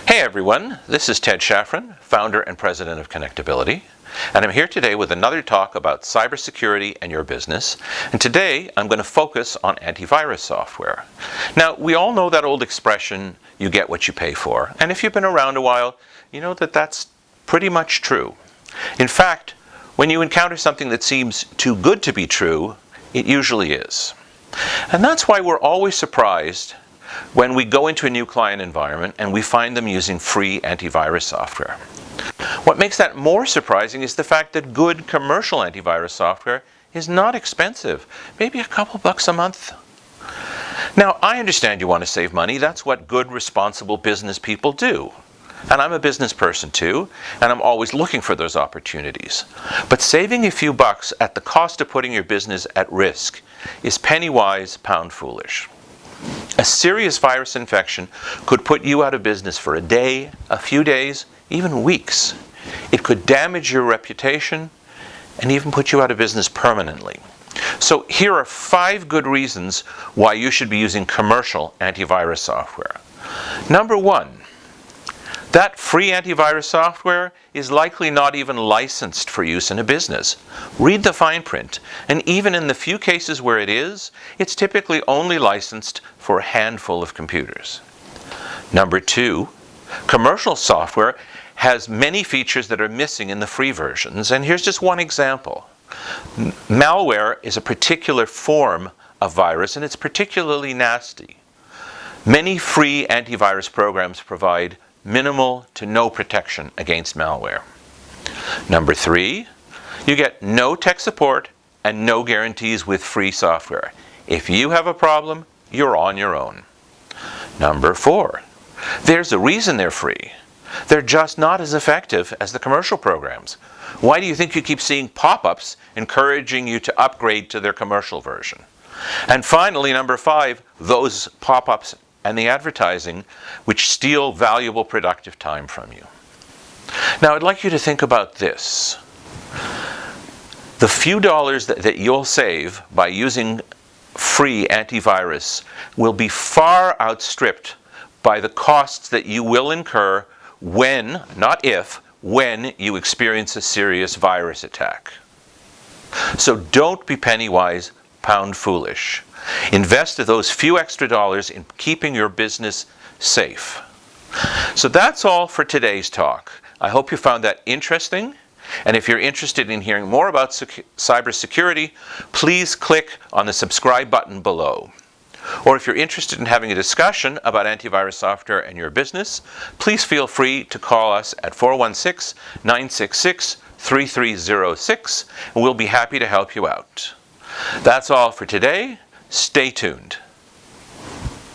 Hey everyone, this is Ted Shafran, founder and president of Connectability, and I'm here today with another talk about cybersecurity and your business. And today I'm going to focus on antivirus software. Now, we all know that old expression, you get what you pay for, and if you've been around a while, you know that that's pretty much true. In fact, when you encounter something that seems too good to be true, it usually is. And that's why we're always surprised when we go into a new client environment and we find them using free antivirus software. What makes that more surprising is the fact that good commercial antivirus software is not expensive, maybe a couple bucks a month. Now, I understand you want to save money. That's what good, responsible business people do. And I'm a business person too, and I'm always looking for those opportunities. But saving a few bucks at the cost of putting your business at risk is penny wise, pound foolish. A serious virus infection could put you out of business for a day, a few days, even weeks. It could damage your reputation and even put you out of business permanently. So here are 5 good reasons why you should be using commercial antivirus software. Number 1, that free antivirus software is likely not even licensed for use in a business. Read the fine print, and even in the few cases where it is, it's typically only licensed for a handful of computers. Number 2, commercial software has many features that are missing in the free versions, and here's just one example. Malware is a particular form of virus, and it's particularly nasty. Many free antivirus programs provide minimal to no protection against malware. Number 3, you get no tech support and no guarantees with free software. If you have a problem, you're on your own. Number 4, there's a reason they're free. They're just not as effective as the commercial programs. Why do you think you keep seeing pop-ups encouraging you to upgrade to their commercial version? And finally, number 5, those pop-ups and the advertising which steal valuable productive time from you. Now, I'd like you to think about this. The few dollars that you'll save by using free antivirus will be far outstripped by the costs that you will incur when, not if, when you experience a serious virus attack. So don't be penny wise, pound foolish. Invest those few extra dollars in keeping your business safe. So that's all for today's talk. I hope you found that interesting. And if you're interested in hearing more about cybersecurity, please click on the subscribe button below. Or if you're interested in having a discussion about antivirus software and your business, please feel free to call us at 416-966-3306, and we'll be happy to help you out. That's all for today. Stay tuned.